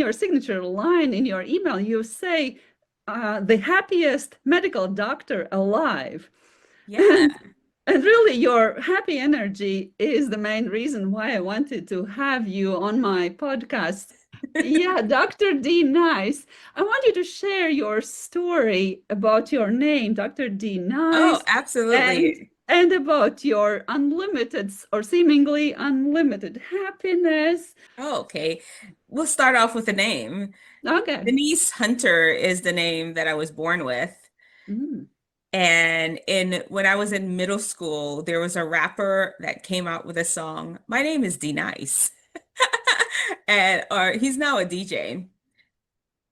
your signature line in your email, you say, the happiest medical doctor alive. Yeah. And really, your happy energy is the main reason why I wanted to have you on my podcast. Yeah, Dr. D Nice. I want you to share your story about your name, Dr. D Oh, Nice, and absolutely. and about your unlimited or seemingly unlimited happiness. Oh, okay. We'll start off with the name. Okay. Denise Hunter is the name that I was born with. Mm. And in when I was in middle school, there was a rapper that came out with a song. My name is D Nice. And or he's now a DJ.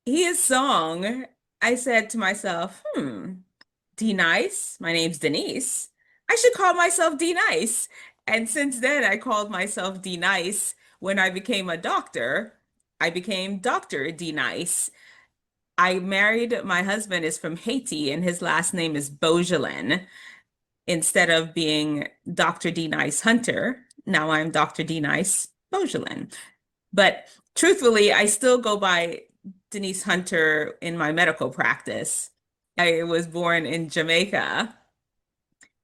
His song, I said to myself, D Nice, my name's Denise. I should call myself D Nice. And since then, I called myself D Nice. When I became a doctor, I became Dr. D Nice. I married, my husband is from Haiti, and his last name is Beaugelin. Instead of being Dr. D Nice Hunter, now I'm Dr. D Nice Beaugelin. But truthfully, I still go by Denise Hunter in my medical practice. I was born in Jamaica,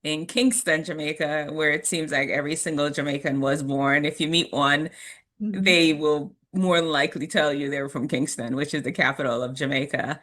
in Kingston, Jamaica, where it seems like every single Jamaican was born. If you meet one, Mhm. they will more than likely tell you they're from Kingston, which is the capital of Jamaica.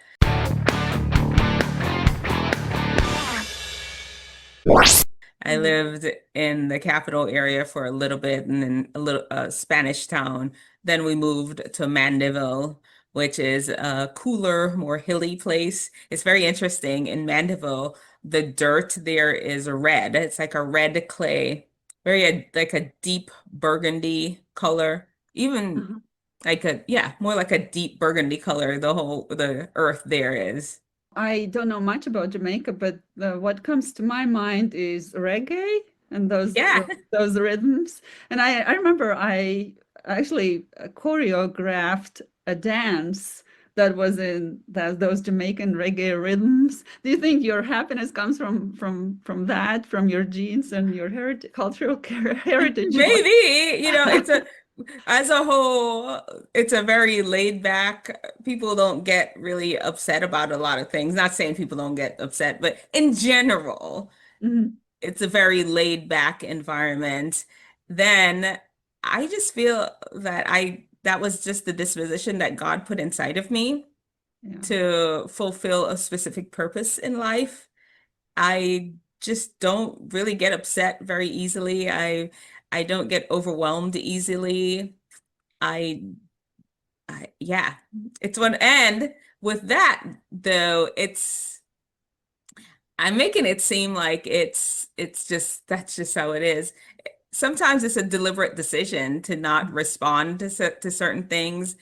I Mm. lived in the capital area for a little bit and then a little Spanish town. Then we moved to Mandeville, which is a cooler, more hilly place. It's very interesting. In Mandeville, the dirt there is red. It's like a red clay, very like a deep burgundy color. Even Uh-huh. like a, yeah, more like a deep burgundy color, the earth there is. I don't know much about Jamaica, but what comes to my mind is reggae and Yeah. those rhythms. And I remember I actually choreographed a dance that was in those Jamaican reggae rhythms. Do you think your happiness comes from that, from your genes and your heritage, cultural heritage? Maybe, it's a as a whole, it's a very laid back. People don't get really upset about a lot of things. Not saying people don't get upset, but in general, Mhm. it's a very laid back environment. Then I just feel that I that was just the disposition that God put inside of me Yeah, to fulfill a specific purpose in life. I just don't really get upset very easily. I don't get overwhelmed easily. I, yeah, it's one. And with that, though, I'm making it seem like it's just that's just how it is. Sometimes it's a deliberate decision to not respond to certain things,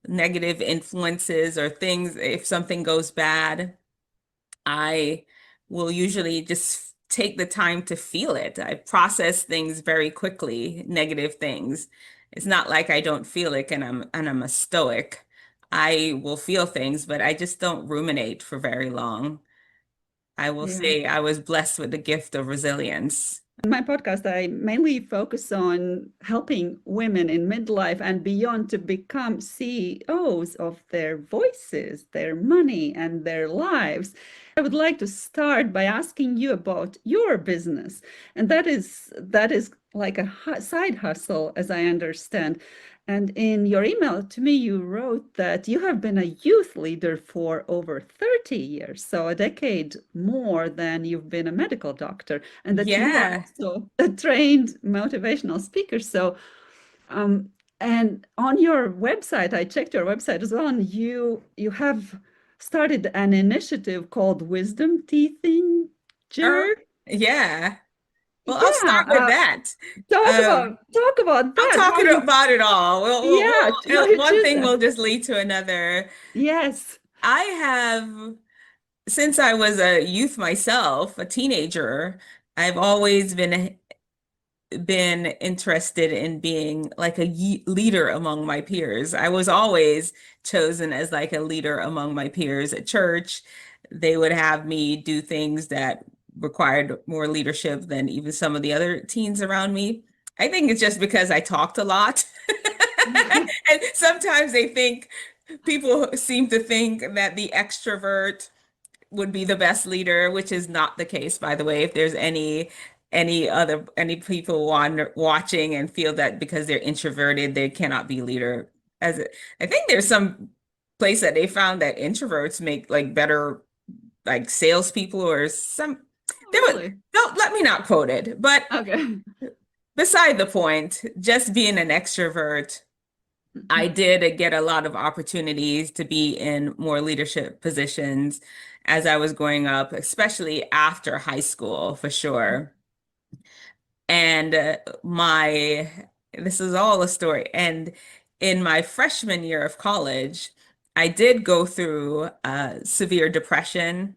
negative influences or things. If something goes bad, I will usually just take the time to feel it. I process things very quickly, negative things. It's not like I don't feel it and I'm a stoic. I will feel things, but I just don't ruminate for very long. I will yeah. say I was blessed with the gift of resilience. In my podcast, I mainly focus on helping women in midlife and beyond to become CEOs of their voices, their money, and their lives. I would like to start by asking you about your business, and that is like a side hustle, as I understand. And in your email to me, you wrote that you have been a youth leader for over 30 years, so a decade more than you've been a medical doctor, and that you are Yeah. also a trained motivational speaker. So, um, and on your website, I checked your website as well, and you have started an initiative called Wisdom Teethinger. Oh, yeah. Well, I'll Yeah, start with that. talk about I'm that. How talking you? about it all. Yeah, how you One choose thing that? will just lead to another. Yes. I have, since I was a youth myself, a teenager, I've always been interested in being like a leader among my peers. I was always chosen as like a leader among my peers at church. They would have me do things that required more leadership than even some of the other teens around me. I think it's just because I talked a lot And sometimes they think people seem to think that the extrovert would be the best leader, which is not the case, by the way. If there's any people watching and feel that because they're introverted, they cannot be leader. I think there's some place that they found that introverts make like better like salespeople or some. Oh, There was really? don't let me not quote it, but Okay. beside the point, just being an extrovert. I did get a lot of opportunities to be in more leadership positions as I was growing up, especially after high school, for sure. And this is all a story. And in my freshman year of college, I did go through severe depression,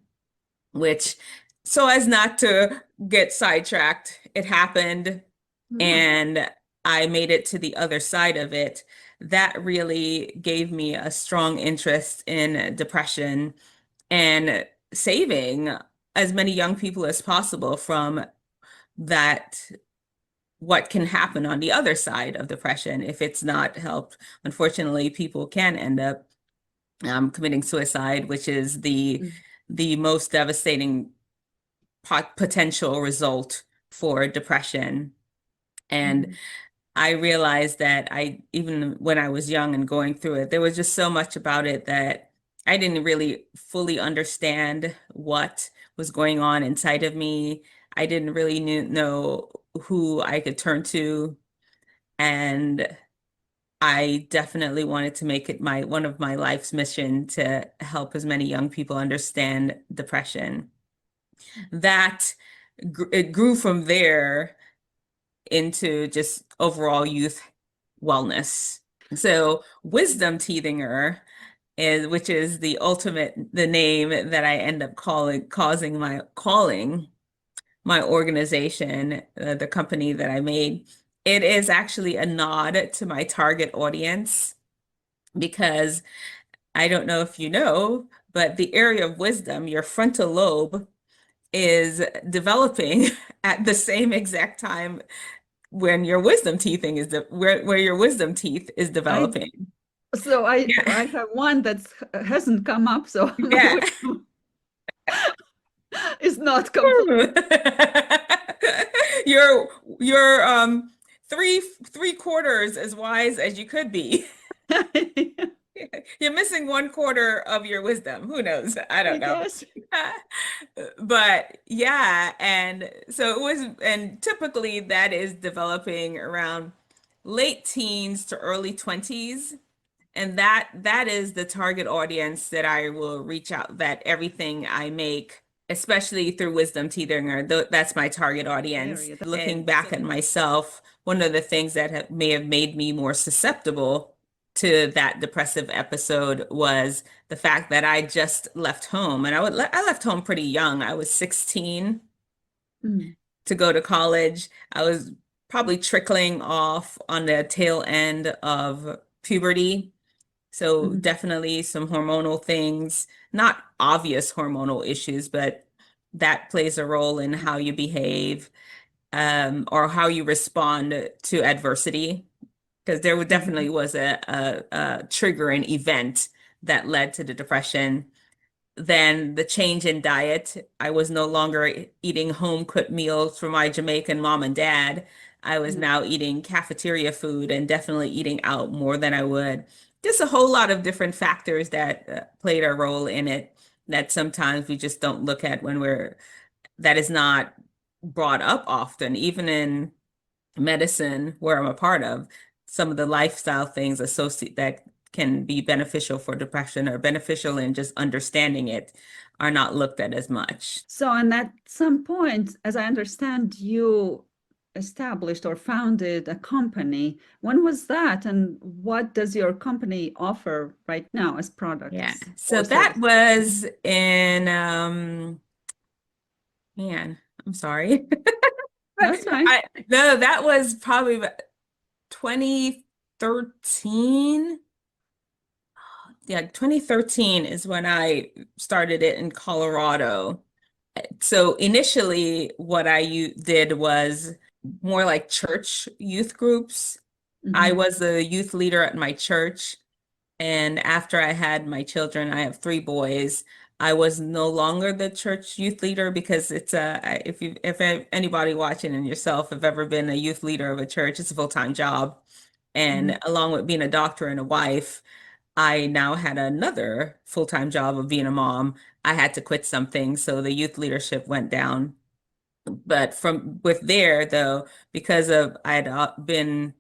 which, so as not to get sidetracked, it happened Yeah. and I made it to the other side of it. That really gave me a strong interest in depression and saving as many young people as possible from that, what can happen on the other side of depression if it's not helped. Unfortunately, people can end up committing suicide, which is the most devastating potential result for depression. And Mhm. I realized that even when I was young and going through it, there was just so much about it that I didn't really fully understand what was going on inside of me. I didn't really know who I could turn to. And I definitely wanted to make it one of my life's mission to help as many young people understand depression. That it grew from there into just overall youth wellness. So wisdom teethinger which is the name that I end up calling my organization, the company that I made. It is actually a nod to my target audience because I don't know if you know, but the area of wisdom, your frontal lobe, is developing at the same exact time when your wisdom teething is where your wisdom teeth is I developing. so Yeah. I have one that hasn't come up, so my Yeah. wisdom is not complete. You're you're three quarters as wise as you could be. You're missing one quarter of your wisdom. Who knows? I I don't know. guess. But yeah, and so it was, and typically that is developing around late teens to early 20s. And that is the target audience that I will reach out, that everything I make, especially through wisdom teething, that's my target audience. Area. Looking And back so at myself, one of the things that may have made me more susceptible to that depressive episode was the fact that I just left home, and I left home pretty young. I was 16 mm, to go to college. I was probably trickling off on the tail end of puberty. So mm, definitely some hormonal things, not obvious hormonal issues, but that plays a role in how you behave, or how you respond to adversity. Because mhm, definitely was a triggering event that led to the depression. Then the change in diet. I was no longer eating home cooked meals for my Jamaican mom and dad. I was yeah. now eating cafeteria food and definitely eating out more than I would. Just a whole lot of different factors that played a role in it that sometimes we just don't look at that is not brought up often, even in medicine where I'm a part of, some of the lifestyle things associate that can be beneficial for depression or beneficial in just understanding it are not looked at as much. So, and at some point, as I understand, you established or founded a company. When was that? And what does your company offer right now as Yeah. products So or that services? was in man, I'm sorry. That's fine. No, that was probably about 2013. Yeah, 2013 is when I started it in Colorado. So initially, what I did was more like church youth groups. I Hmm. was the youth leader at my church. And after I had my children, I have three boys. I was no longer the church youth leader because it's if anybody watching and yourself have ever been a youth leader of a church, it's a full-time job. Hmm. And along with being a doctor and a wife, I now had another full-time job of being a mom. I had to quit something, so the youth leadership went down. But from with there though, because of I'd been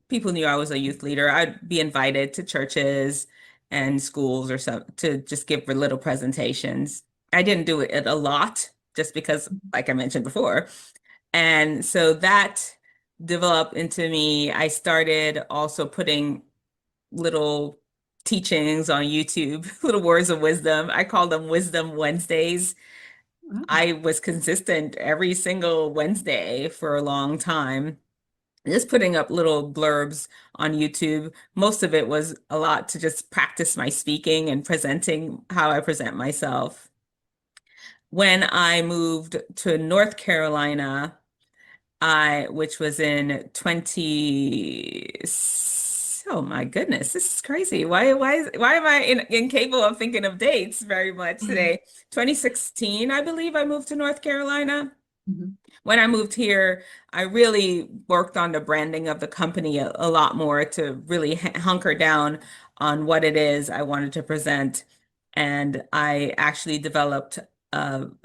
people knew I was a youth leader. I'd be invited to churches and schools or some to just give little presentations. I didn't do it a lot just because, like I mentioned before. And so that developed into me. I started also putting little teachings on YouTube, little words of wisdom. I call them Wisdom Wednesdays. Oh. I was consistent every single Wednesday for a long time, just putting up little blurbs on YouTube. Most of it was a lot to just practice my speaking and presenting how I present myself. When I moved to North Carolina, which was in 20, oh my goodness, this is crazy. Why am I incapable of thinking of dates very much today? 2016, I believe I moved to North Carolina. Mhm. When I moved here, I really worked on the branding of the company a lot more to really hunker down on what it is I wanted to present. And I actually developed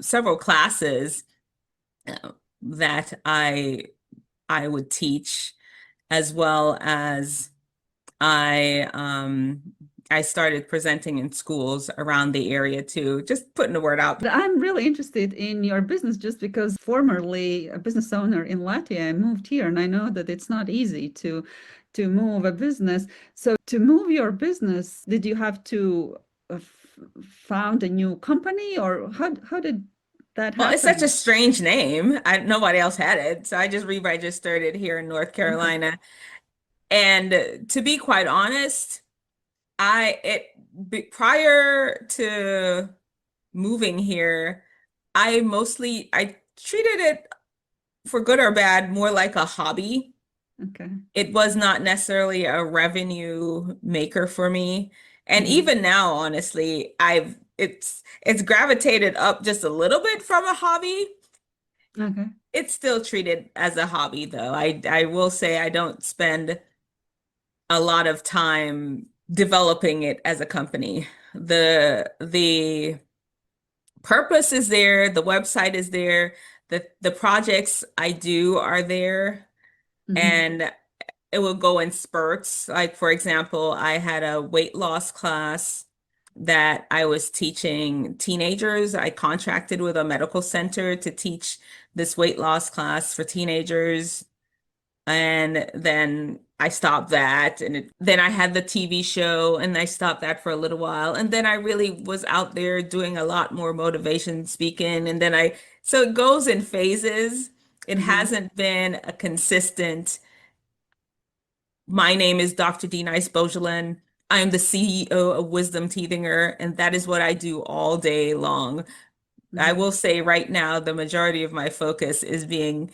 several classes uh, that I would teach, as well as I I started presenting in schools around the area too, just putting the word out. I'm really interested in your business just because formerly a business owner in Latvia, I moved here and I know that it's not easy to move a business. So to move your business, did you have to found a new company or how did that Well, it's such a happen? strange name. Nobody else had it, so I just re-registered it here in North Okay. Carolina. And to be quite honest, prior to moving here, I treated it, for good or bad, more like a hobby. Okay. It was not necessarily a revenue maker for me. And Hmm. even now, honestly, it's gravitated up just a little bit from a hobby. Okay. It's still treated as a hobby, though. I will say I don't spend a lot of time developing it as a company. The purpose is there, the website is there, the projects I do are there, Hmm. and it will go in spurts. Like for example, I had a weight loss class that I was teaching teenagers. I contracted with a medical center to teach this weight loss class for teenagers. And then I stopped that. Then I had the TV show and I stopped that for a little while. And then I really was out there doing a lot more motivation speaking. So it goes in phases. It Hmm. hasn't been a consistent. My name is Dr. D. Nice Beaugelin. I am the CEO of Wisdom Teethinger, and that is what I do all day long. I Hmm. will say right now, the majority of my focus is being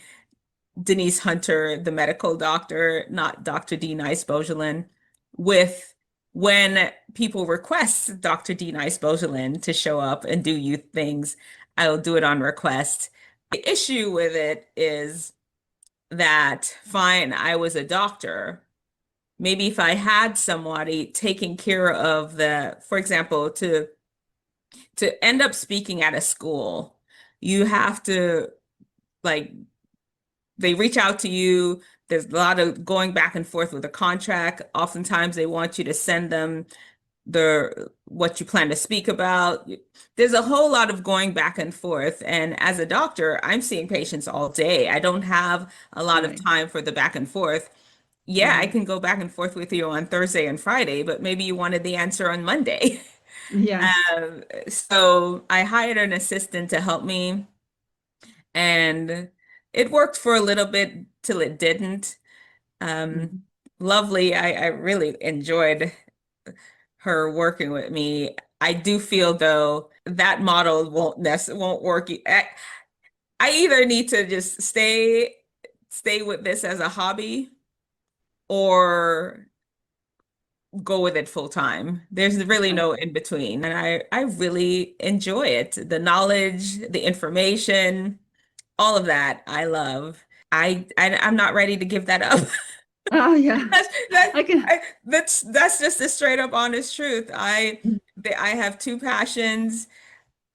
Denise Hunter, the medical doctor, not Dr. D. Nice Beaugelin, with when people request Dr. D. Nice Beaugelin to show up and do youth things, I'll do it on request. The issue with it is that, fine, I was a doctor. Maybe if I had somebody taking care of for example, to end up speaking at a school, you have to like they reach out to you. There's a lot of going back and forth with a contract. Oftentimes they want you to send them what you plan to speak about. There's a whole lot of going back and forth. And as a doctor, I'm seeing patients all day. I don't have a lot of Right. time for the back and forth. Yeah, I Hmm. can go back and forth with you on Thursday and Friday, but maybe you wanted the answer on Monday. Yes. So I hired an assistant to help me, and it worked for a little bit till it didn't. Um, Hmm. Lovely. I really enjoyed her working with me. I do feel though that model won't work. I either need to just stay with this as a hobby, or go with it full time. There's really Okay. no in between. And I really enjoy it. The knowledge, the information, all of that I love. I'm not ready to give that up. Oh yeah, That's that I can. that's just the straight up honest truth. I have two passions.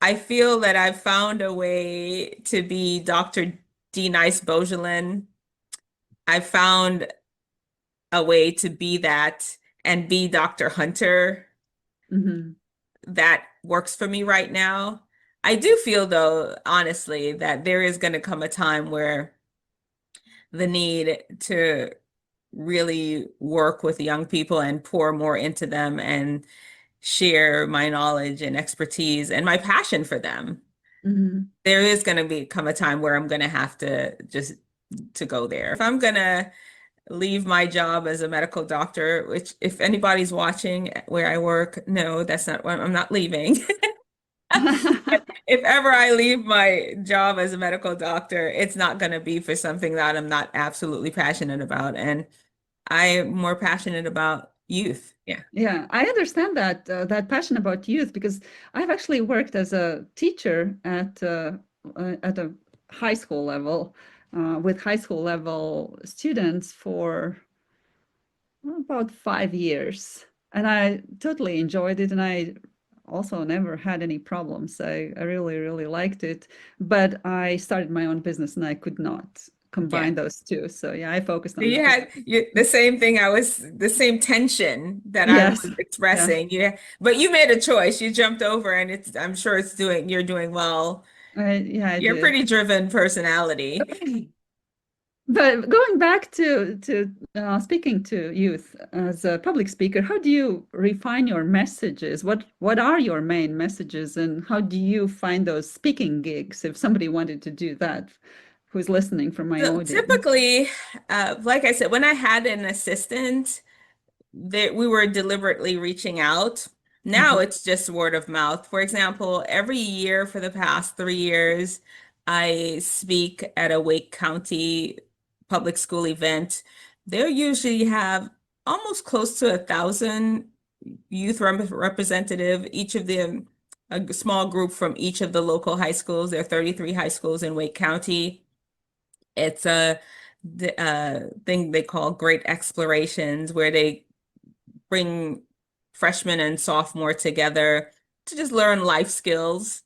I feel that I've found a way to be Dr. D Nice Beaugelin. I found a way to be that and be Dr. Hunter. Mhm. That works for me right now. I do feel though, honestly, that there is going to come a time where the need to really work with young people and pour more into them and share my knowledge and expertise and my passion for them. Mhm. There is going to become a time where I'm going to have to just to go there. If I'm going to leave my job as a medical doctor, which if anybody's watching where I work, no, that's not what I'm not leaving. If ever I leave my job as a medical doctor, it's not going to be for something that I'm not absolutely passionate about. And I'm more passionate about youth. Yeah. Yeah, I understand that that passion about youth because I've actually worked as a teacher at a high school level with high school level students for about 5 years, and I totally enjoyed it, and I also never had any problems. I really, really liked it, but I started my own business and I could not Yeah. combine those two. So yeah, I focused on the You business. had the same thing the same tension that I Yes. was Yeah. expressing. Yeah. But you made a choice. You jumped over and I'm sure you're doing well. Yeah, I You're a did. pretty driven personality. But going back to speaking to youth as a public speaker, how do you refine your messages? What are your main messages, and how do you find those speaking gigs if somebody wanted to do that, who's listening from my So audience? typically, like I said, when I had an assistant, that we were deliberately reaching out. Now Mhm. it's just word of mouth. For example, every year for the past 3 years, I speak at a Wake County public school event. They usually have almost close to 1,000 youth representative, each of them a small group from each of the local high schools. There are 33 high schools in Wake County. It's a thing they call Great Explorations, where they bring freshmen and sophomore together to just learn life skills.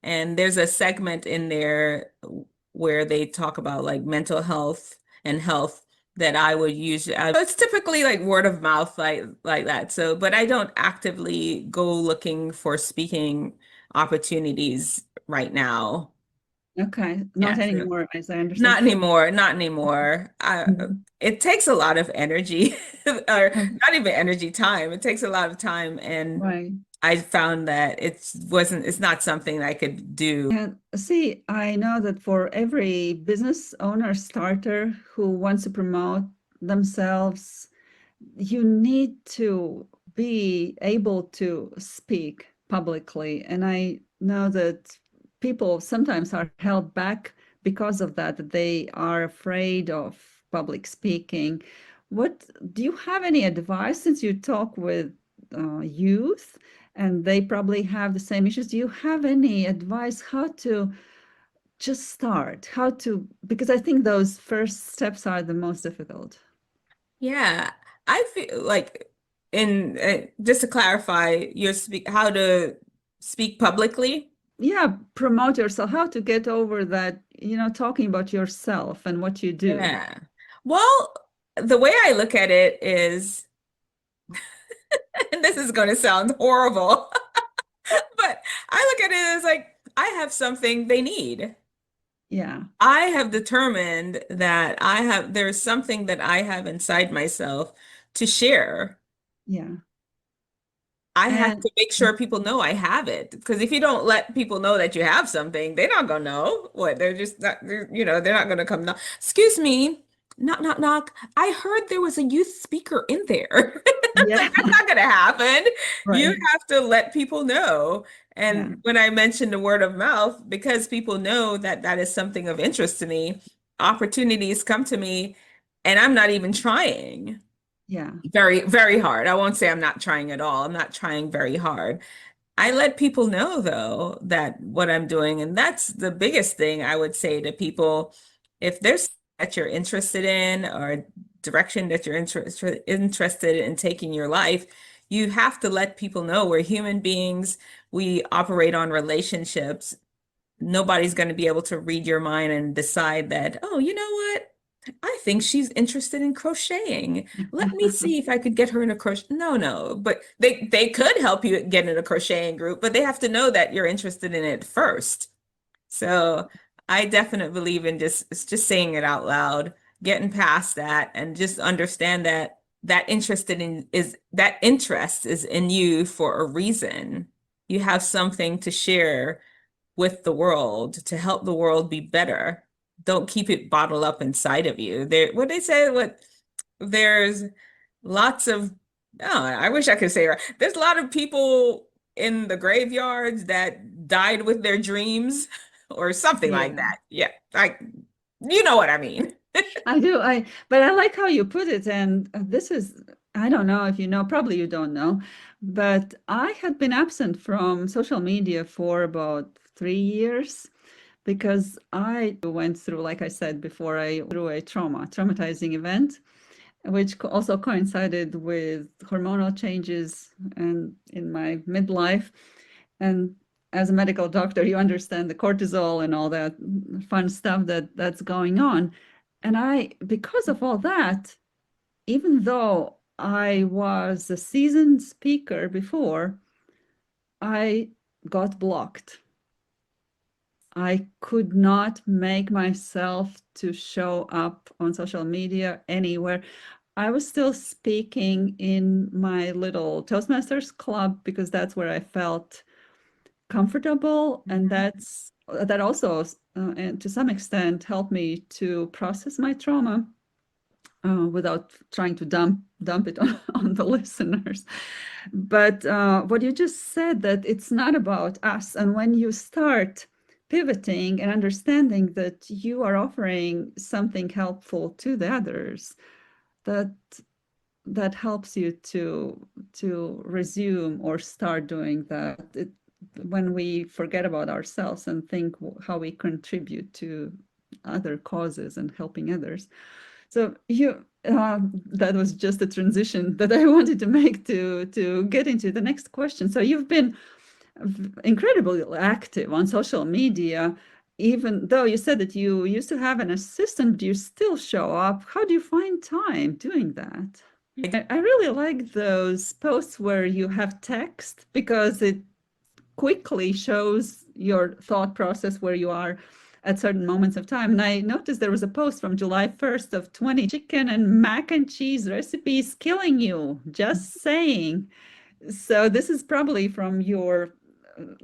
And there's a segment in there where they talk about like mental health and health that I would use. It's typically like word of mouth, like that. So, but I don't actively go looking for speaking opportunities right now. Okay, not Yeah, so anymore, as I understand. not anymore, not anymore. Mhm. It takes a lot of energy, or Okay, not even energy, time. It takes a lot of time, and right. I found that it's not something I could do. And see, I know that for every business owner starter who wants to promote themselves, you need to be able to speak publicly. And I know that people sometimes are held back because of that, that they are afraid of public speaking. What do you have any advice since you talk with youth and they probably have the same issues? Do you have any advice how to just start? How to, because I think those first steps are the most difficult. Yeah, I feel like in just to clarify, your speak how to speak publicly. Yeah, promote yourself, how to get over that, talking about yourself and what you do. Yeah. Well, the way I look at it is, and this is going to sound horrible, but I look at it as like I have something they need. Yeah, I have determined that there's something that I have inside myself to share. yeah. I have And to make sure people know I have it. Because if you don't let people know that you have something, they're not gonna know what they're just not, they're not gonna come knock. Excuse me, knock, knock, knock. I heard there was a youth speaker in there. yeah, Like, that's not gonna happen. You right. have to let people know. Yeah. And when I mentioned the word of mouth, because people know that that is something of interest to me, opportunities come to me, and I'm not even trying. Yeah. Very, very hard. I won't say I'm not trying at all. I'm not trying very hard. I let people know though that what I'm doing, and that's the biggest thing I would say to people. If there's that you're interested in or direction that you're interested in taking your life, you have to let people know we're human beings. We operate on relationships. Nobody's going to be able to read your mind and decide that, oh, you know what? I think she's interested in crocheting. Let me see if I could get her in a crochet. No, no, but they could help you get in a crocheting group, but they have to know that you're interested in it first. So I definitely believe in just saying it out loud, getting past that, and just understand that that interest is in you for a reason. You have something to share with the world to help the world be better. Don't keep it bottled up inside of you. What they say, what there's lots of, oh, I wish I could say it right. There's a lot of people in the graveyards that died with their dreams or something like Yeah. that. Yeah, like you know what I mean. I do. But I like how you put it. And this is, I don't know if you know, probably you don't know, but I had been absent from social media for about 3 years because I went through, like I said before, I through a traumatizing event, which also coincided with hormonal changes and in my midlife. And as a medical doctor, you understand the cortisol and all that fun stuff that's going on. And because of all that, even though I was a seasoned speaker before, I got blocked. I could not make myself to show up on social media anywhere. I was still speaking in my little Toastmasters club because that's where I felt comfortable, and Mhm. that also and to some extent helped me to process my trauma without trying to dump it on the listeners. But what you just said, that it's not about us, and when you start pivoting and understanding that you are offering something helpful to the others, that that helps you to resume or start doing that. When we forget about ourselves and think how we contribute to other causes and helping others. So that was just a transition that I wanted to make to get into the next question. So you've been incredibly active on social media, even though you said that you used to have an assistant, but you still show up. How do you find time doing that? I really like those posts where you have text because it quickly shows your thought process where you are at certain moments of time. And I noticed there was a post from July 1st of 20 chicken and mac and cheese recipes killing you. Just saying. So this is probably from your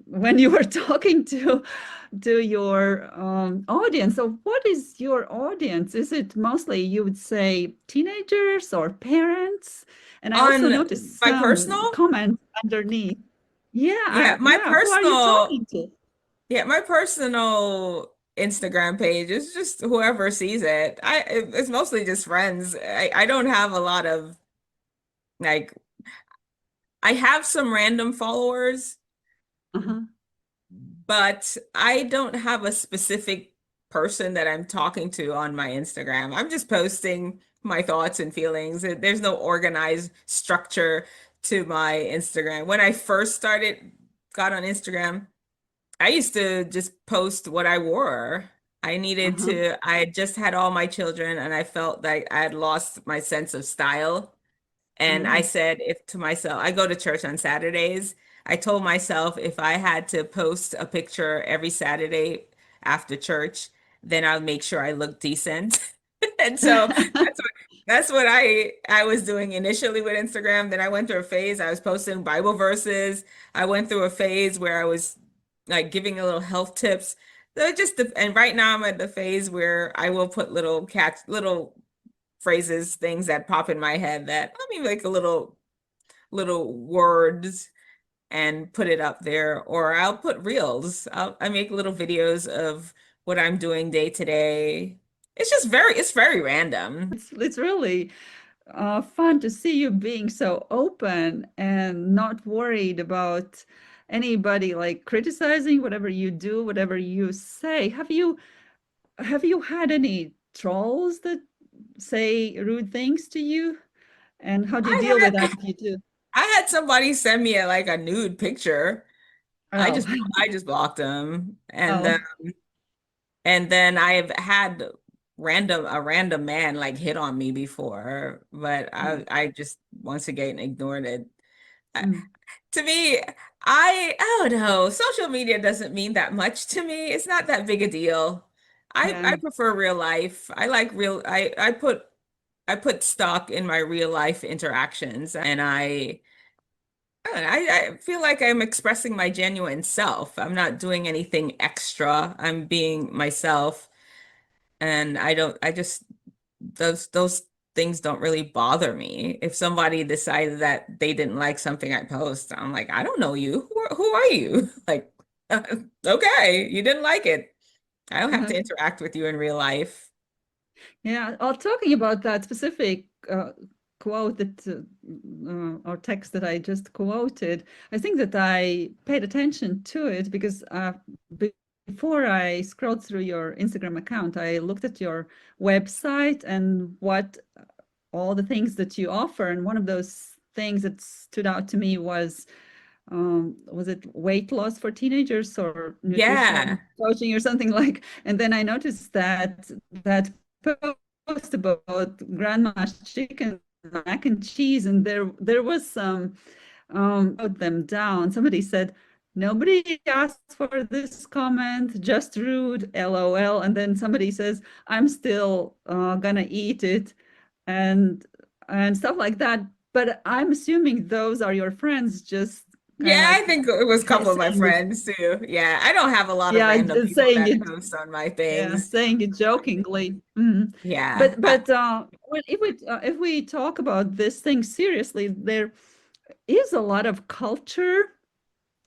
when you were talking to your audience. So what is your audience? Is it mostly, you would say, teenagers or parents? And I also On noticed my some personal, comments underneath. yeah, Yeah. Who are you talking to? my personal Instagram page is just whoever sees it. It's mostly just friends. I don't have a lot of like I have some random followers, Uh-huh. but I don't have a specific person that I'm talking to on my Instagram. I'm just posting my thoughts and feelings. There's no organized structure to my Instagram. When I first got on Instagram, I used to just post what I wore. Uh-huh. I had just had all my children and I felt like I had lost my sense of style. And I Oh. said, if to myself, I go to church on Saturdays. I told myself if I had to post a picture every Saturday after church, then I'll make sure I look decent. And so that's what I was doing initially with Instagram. Then I went through a phase I was posting Bible verses. I went through a phase where I was like giving a little health tips. So and right now I'm at the phase where I will put little phrases, things that pop in my head that let me make a little words and put it up there, or I'll put reels. I make little videos of what I'm doing day to day. It's very random. It's really fun to see you being so open and not worried about anybody like criticizing whatever you do, whatever you say. Have you had any trolls that say rude things to you? And how do you deal with I that had if you do? I had somebody send me like a nude picture. I Oh, just I just blocked them, oh, and then I've had a random man like hit on me before, but mm, I just once again ignored it. I- mm, To me, I don't know. Social media doesn't mean that much to me. It's not that big a deal. yeah, I prefer real life. I like real I put stock in my real life interactions, and I feel like I'm expressing my genuine self. I'm not doing anything extra. I'm being myself, and I just those things don't really bother me. If somebody decided that they didn't like something I post, I'm like, I don't know you. Who are you? Like, okay, you didn't like it. I don't have to interact with you in real life. yeah. Talking about that specific quote that or text that I just quoted, I think that I paid attention to it because be- before I scrolled through your Instagram account, I looked at your website and what all the things that you offer. And one of those things that stood out to me was it weight loss for teenagers or nutrition Yeah. coaching or something like, and then I noticed that post about grandma's chicken mac and cheese, and there was some wrote them down. Somebody said, nobody asked for this comment, just rude, LOL. And then somebody says, I'm still gonna eat it, and stuff like that. But I'm assuming those are your friends, just kind of Yeah, I like think it was a couple of my saying it. friends too. Yeah, I don't have a lot of Yeah, random people saying that it. post on my Yeah, things. saying it jokingly. Mhm. Yeah. But if we talk about this thing seriously, there is a lot of culture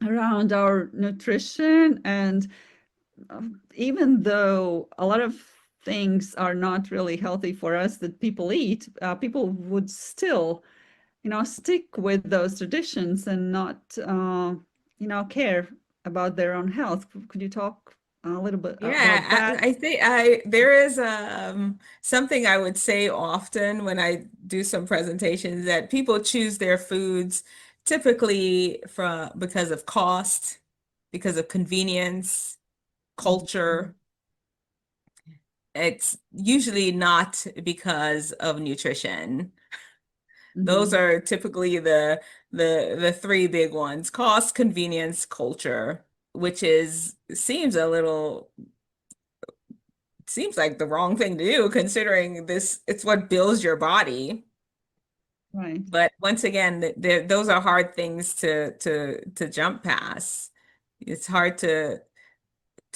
around our nutrition, and even though a lot of things are not really healthy for us that people eat, people would still, stick with those traditions and not, care about their own health. Could you talk a little bit about Yeah, that? I think I there is something I would say often when I do some presentations that people choose their foods typically from because of cost, because of convenience, Mhm. culture. It's usually not because of nutrition. Those Mhm. are typically the three big ones: cost, convenience, culture, which is seems like the wrong thing to do considering this it's what builds your body. Right. But once again, those are hard things to jump past. It's hard to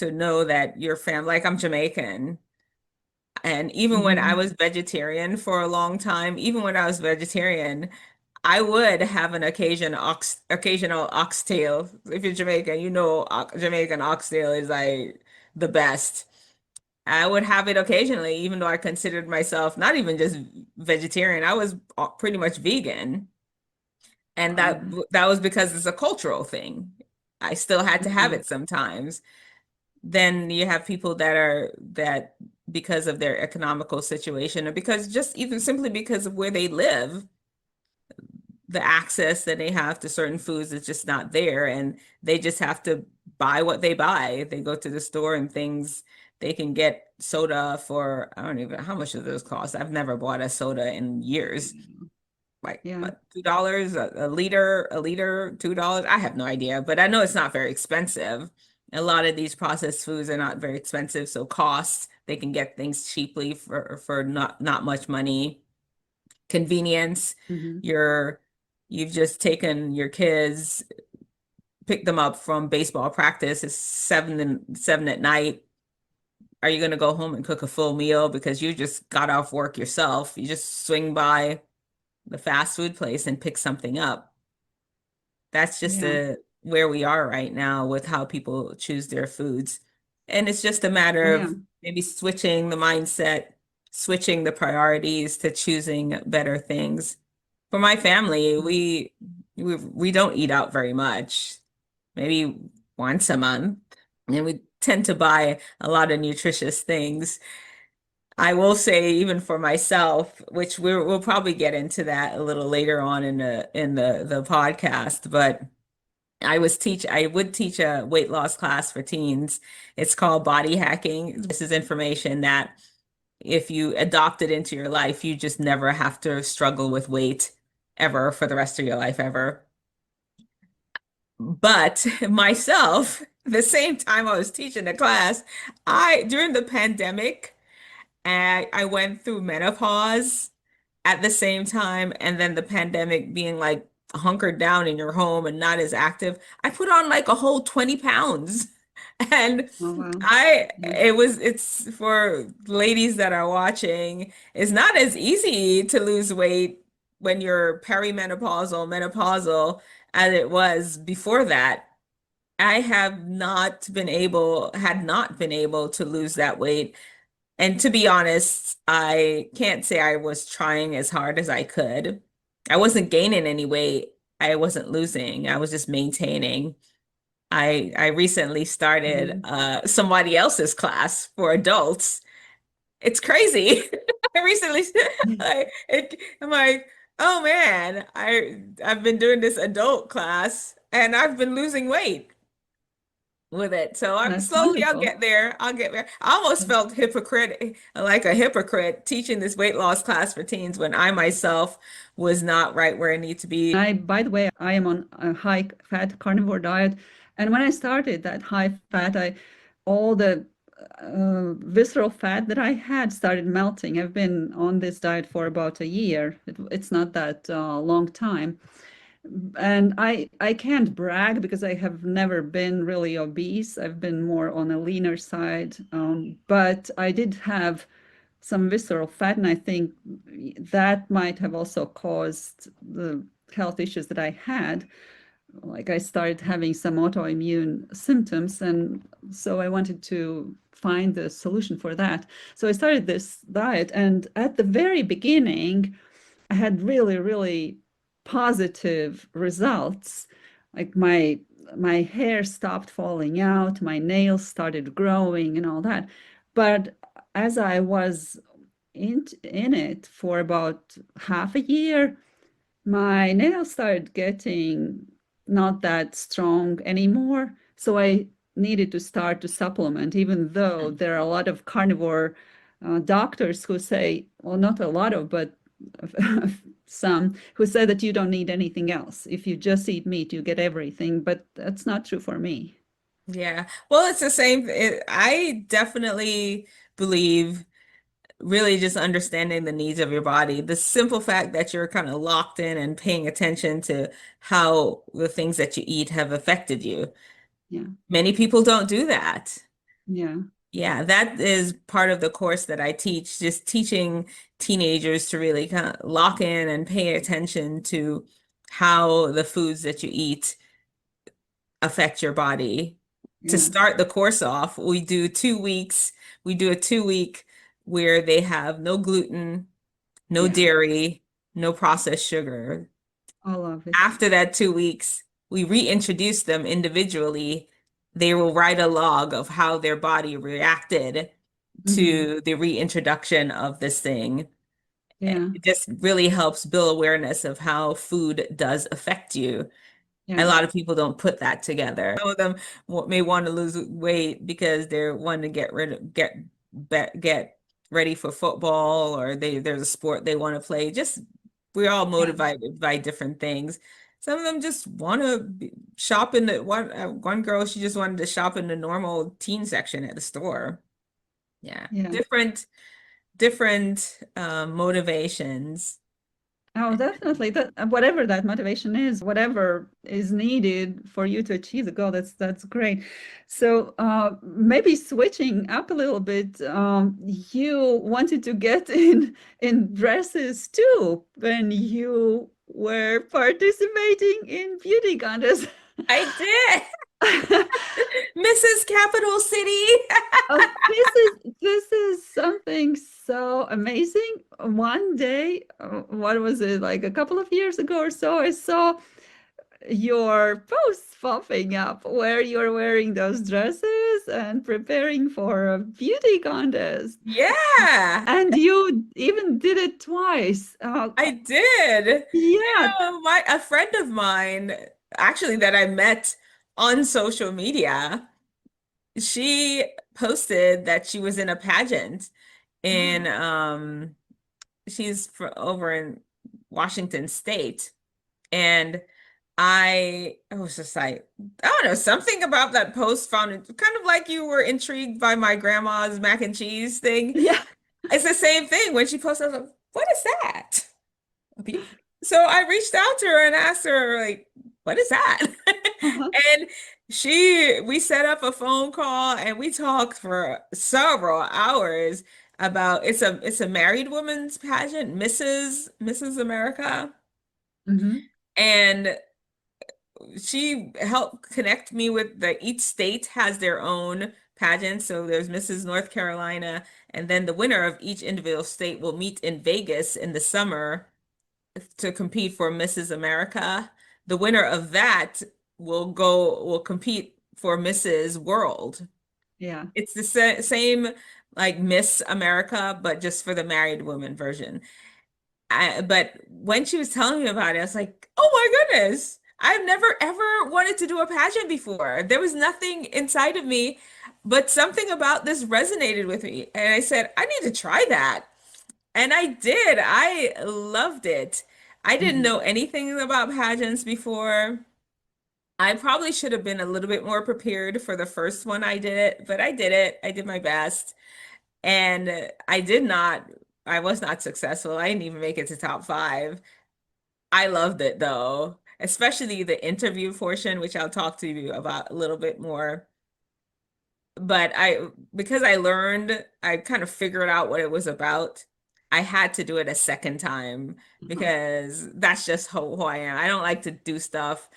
know that your family, like I'm Jamaican. And even when I Mhm. was vegetarian for a long time, even when I was vegetarian, I would have an occasional oxtail. If you're Jamaican, you know Jamaican oxtail is like the best. I would have it occasionally, even though I considered myself not even just vegetarian, I was pretty much vegan. And Wow. that was because it's a cultural thing. I still had to have Mhm. it sometimes. Then you have people that because of their economical situation or because just even simply because of where they live, the access that they have to certain foods is just not there, and they just have to buy what they buy. They go to the store and things they can get soda for, I don't even how much do those cost. I've never bought a soda in years. Like Yeah. what, $2 a liter, $2. I have no idea, but I know it's not very expensive. A lot of these processed foods are not very expensive, so costs, they can get things cheaply for not much money. Convenience, Mhm. you're you've just taken your kids, picked them up from baseball practice. It's 7 at night. Are you going to go home and cook a full meal because you just got off work yourself? You just swing by the fast food place and pick something up. That's just Yeah. where we are right now with how people choose their foods. And it's just a matter Yeah. of maybe switching the mindset, switching the priorities to choosing better things. For my family, we don't eat out very much, maybe once a month, and we tend to buy a lot of nutritious things. I will say, even for myself, which we'll probably get into that a little later on in the podcast, but I would teach a weight loss class for teens. It's called body hacking. This is information that if you adopt it into your life, you just never have to struggle with weight ever for the rest of your life ever. But myself, the same time I was teaching the class, I during the pandemic, I went through menopause at the same time, and then the pandemic being like hunkered down in your home and not as active. I put on like a whole 20 pounds. And Oh, wow. Yeah. it's for ladies that are watching, it's not as easy to lose weight when you're perimenopausal, menopausal as it was before that. I had not been able to lose that weight. And to be honest, I can't say I was trying as hard as I could. I wasn't gaining any weight. I wasn't losing. I was just maintaining. I recently started Mhm. somebody else's class for adults. It's crazy. I recently I'm like, oh man, I've been doing this adult class and I've been losing weight with it. So I'm That's slowly, I'll wonderful. get there. I'll get there. I almost felt like a hypocrite teaching this weight loss class for teens when I myself was not right where I need to be. By the way, I am on a high fat carnivore diet. And when I started that high fat, all the visceral fat that I had started melting. I've been on this diet for about a year. It's not that long time. And I can't brag because I have never been really obese. I've been more on a leaner side. But I did have some visceral fat, and I think that might have also caused the health issues that I had. Like I started having some autoimmune symptoms, and so I wanted to find the solution for that. So I started this diet, and at the very beginning, I had really, really positive results. Like my hair stopped falling out, my nails started growing and all that. But as I was in it for about half a year, my nails started getting not that strong anymore. So I needed to start to supplement, even though there are a lot of carnivore doctors who say, well, not a lot of, but some who say that you don't need anything else. If you just eat meat, you get everything. But that's not true for me. Yeah. Well, it's the same. I definitely believe really just understanding the needs of your body. The simple fact that you're kind of locked in and paying attention to how the things that you eat have affected you. Yeah. Many people don't do that. Yeah. Yeah, that is part of the course that I teach, just teaching teenagers to really kind of lock in and pay attention to how the foods that you eat affect your body. To Yeah. start the course off, we do a 2 week where they have no gluten, no Yeah. dairy, no processed sugar. I love it. After that 2 weeks, we reintroduce them individually. They will write a log of how their body reacted Hmm. to the reintroduction of this thing. Yeah. It just really helps build awareness of how food does affect you. A Yeah. lot of people don't put that together. Some of them may want to lose weight because they're wanting to get ready for football, or there's a sport they want to play. Just we're all Yeah. motivated by different things. Some of them just want to shop in the one girl, she just wanted to shop in the normal teen section at the store. Yeah, Yeah. different motivations. Oh, definitely. That whatever that motivation is, whatever is needed for you to achieve the goal, that's great. So maybe switching up a little bit, you wanted to get in dresses too when you were participating in beauty contests. I did. Mrs. Capital City. Oh, this is something so amazing. One day, what was it, like a couple of years ago or so, I saw your posts popping up where you're wearing those dresses and preparing for a beauty contest. Yeah, And you even did it twice. I did. Yeah. My a friend of mine, actually that I met on social media, she posted that she was in a pageant in Oh, over in Washington State. And I was just like, I don't know, something about that post found it kind of like you were intrigued by my grandma's mac and cheese thing. yeah. It's the same thing when she posted, I was like, what is that? So I reached out to her and asked her, like, what is that? Uh-huh. And we set up a phone call and we talked for several hours about it's a married woman's pageant, Mrs. America. Hmm. And she helped connect me with each state has their own pageant. So there's Mrs. North Carolina, and then the winner of each individual state will meet in Vegas in the summer to compete for Mrs. America. The winner of that will compete for Mrs. World. Yeah. It's the same like Miss America, but just for the married woman version. But when she was telling me about it, I was like, oh my goodness, I've never ever wanted to do a pageant before. There was nothing inside of me, but something about this resonated with me. And I said, I need to try that. And I did. I loved it. I didn't Hmm. know anything about pageants before. I probably should have been a little bit more prepared for the first one I did it, but I did it. I did my best. And I was not successful. I didn't even make it to top five. I loved it though, especially the interview portion, which I'll talk to you about a little bit more. But because I learned, I kind of figured out what it was about. I had to do it a second time Uh-huh. because that's just who I am. I don't like to do stuff,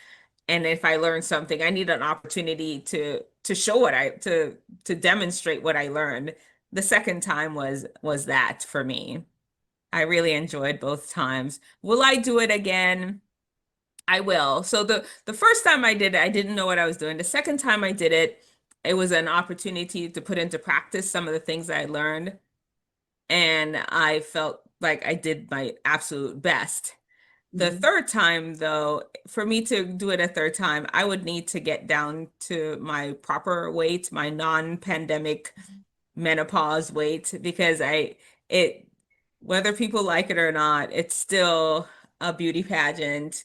and if I learn something, I need an opportunity to show to demonstrate what I learned. The second time was that for me. I really enjoyed both times. Will I do it again? I will. So the first time I did it, I didn't know what I was doing. The second time I did it, it was an opportunity to put into practice some of the things I learned, and I felt like I did my absolute best. The Hmm. third time, though, for me to do it a third time, I would need to get down to my proper weight, my non-pandemic menopause weight, because it, whether people like it or not, it's still a beauty pageant.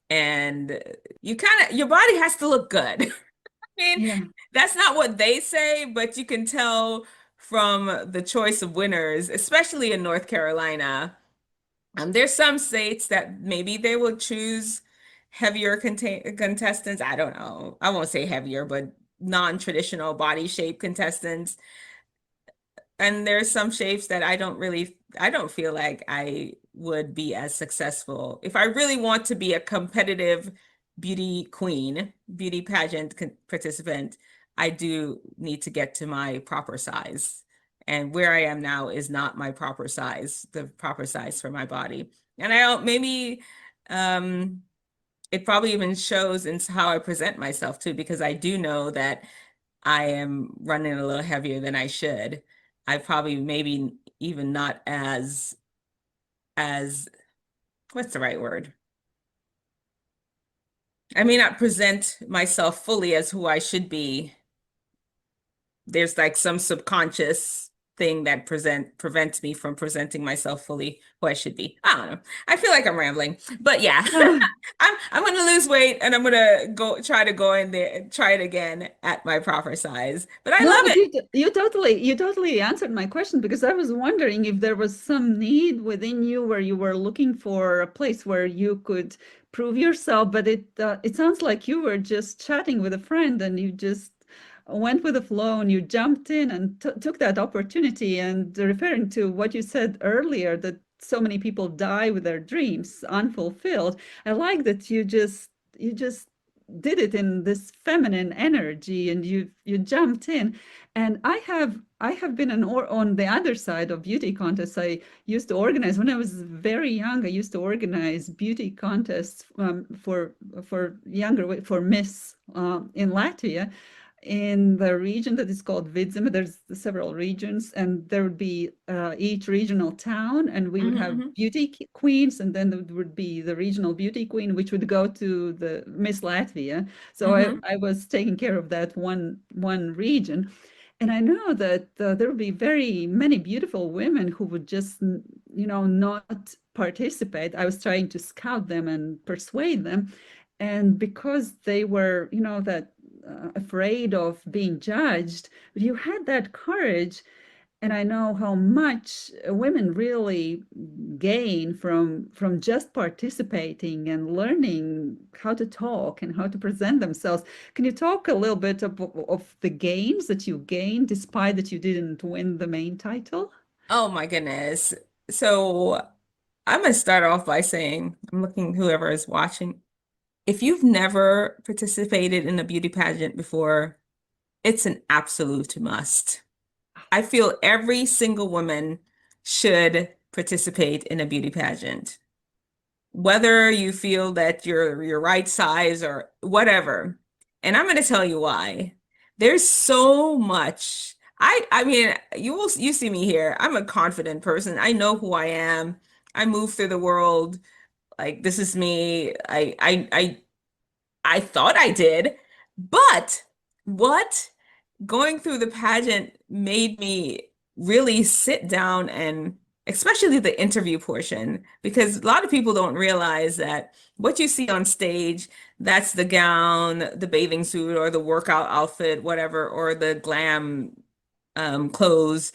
And your body has to look good. I mean, Yeah. that's not what they say, but you can tell from the choice of winners, especially in North Carolina. There's some states that maybe they will choose heavier contestants. I don't know. I won't say heavier, but non-traditional body shape contestants. And there's some shapes that I don't feel like I would be as successful. If I really want to be a competitive beauty queen, beauty pageant participant, I do need to get to my proper size. And where I am now is not my proper size, the proper size for my body. And maybe it probably even shows in how I present myself too, because I do know that I am running a little heavier than I should. I probably maybe even not as what's the right word? I may not present myself fully as who I should be. There's like some subconscious thing that prevents me from presenting myself fully who I should be. I don't know. I feel like I'm rambling, but yeah, I'm gonna lose weight and I'm gonna go try to go in there and try it again at my proper size. But I No, love but it. you totally answered my question because I was wondering if there was some need within you where you were looking for a place where you could prove yourself, but it sounds like you were just chatting with a friend and you just went with the flow and you jumped in and took that opportunity. And referring to what you said earlier, that so many people die with their dreams unfulfilled, I like that you just did it in this feminine energy, and you jumped in. And I have been on the other side of beauty contests. I used to organize when I was very young. I used to organize beauty contests for younger for Miss in Latvia, in the region that is called Vidzeme. There's several regions, and there would be each regional town, and we would have Hmm. beauty queens, and then there would be the regional beauty queen, which would go to the Miss Latvia. So I, Hmm. I was taking care of that one region. And I know that there would be very many beautiful women who would just, not participate. I was trying to scout them and persuade them. And because they were, that afraid of being judged, but you had that courage. And I know how much women really gain from just participating and learning how to talk and how to present themselves. Can you talk a little bit of the gains that you gained despite that you didn't win the main title? Oh my goodness. So I'm going to start off by saying, I'm looking whoever is watching. If you've never participated in a beauty pageant before, it's an absolute must. I feel every single woman should participate in a beauty pageant, whether you feel that you're your right size or whatever. And I'm going to tell you why. There's so much. I mean, you see me here. I'm a confident person. I know who I am. I move through the world like this is me. I thought I did, but what going through the pageant made me really sit down and especially the interview portion, because a lot of people don't realize that what you see on stage, that's the gown, the bathing suit, or the workout outfit, whatever, or the glam clothes.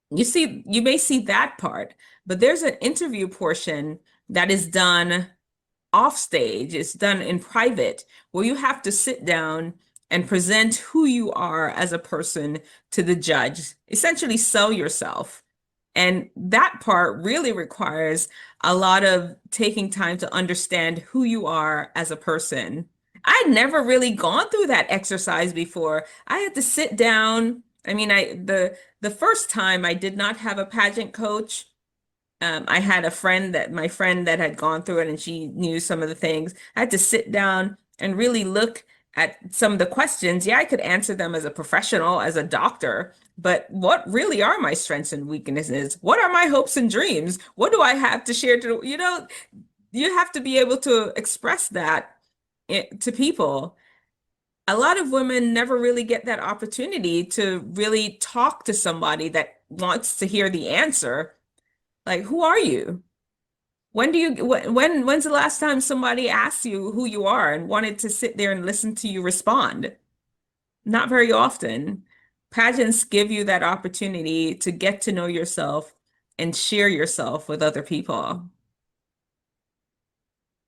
You may see that part, but there's an interview portion that is done off stage. It's done in private, where you have to sit down and present who you are as a person to the judge, essentially sell yourself. And that part really requires a lot of taking time to understand who you are as a person. I'd never really gone through that exercise before. I had to sit down. I mean, the first time I did not have a pageant coach. I had my friend that had gone through it and she knew some of the things. I had to sit down and really look at some of the questions. Yeah, I could answer them as a professional, as a doctor, but what really are my strengths and weaknesses? What are my hopes and dreams? What do I have to share you have to be able to express that to people. A lot of women never really get that opportunity to really talk to somebody that wants to hear the answer. Like, who are you? When's the last time somebody asked you who you are and wanted to sit there and listen to you respond? Not very often. Pageants give you that opportunity to get to know yourself and share yourself with other people.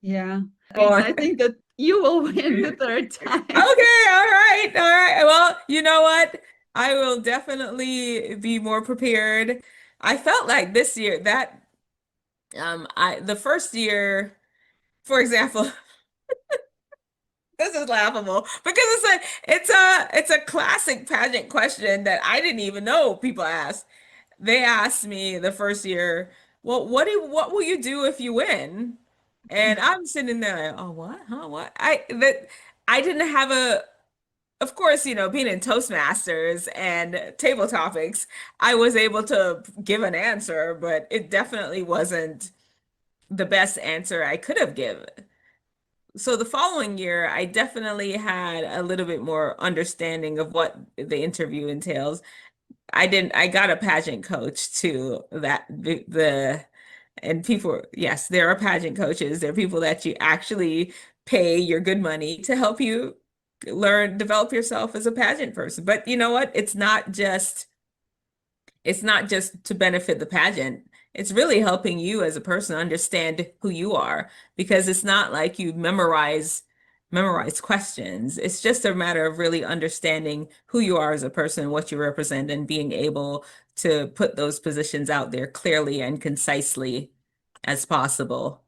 Yeah. Oh, I think that you will win the third time. okay, all right. Well, you know what? I will definitely be more prepared. I felt like this year that I the first year, for example, this is laughable because it's a classic pageant question that I didn't even know people asked. They asked me the first year, "Well, what will you do if you win?" And I'm sitting there like, "Oh, what? Huh? What?" I didn't have a of course, being in Toastmasters and table topics, I was able to give an answer, but it definitely wasn't the best answer I could have given. So the following year, I definitely had a little bit more understanding of what the interview entails. I got a pageant coach too, and people, yes, there are pageant coaches. There are people that you actually pay your good money to help you develop yourself as a pageant person. But you know what? It's not just to benefit the pageant. It's really helping you as a person understand who you are because it's not like you memorize questions. It's just a matter of really understanding who you are as a person, what you represent, and being able to put those positions out there clearly and concisely as possible.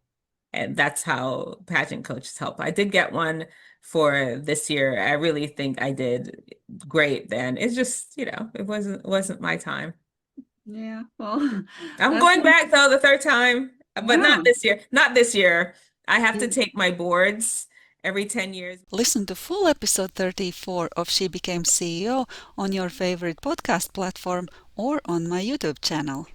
And that's how pageant coaches help. I did get one for this year. I really think I did great then. It's just, it wasn't my time. Yeah, well, I'm that's going back though the third time, but not yeah. this year. Not this year. I have to take my boards every 10 years. Listen to full episode 34 of She Became CEO on your favorite podcast platform or on my YouTube channel.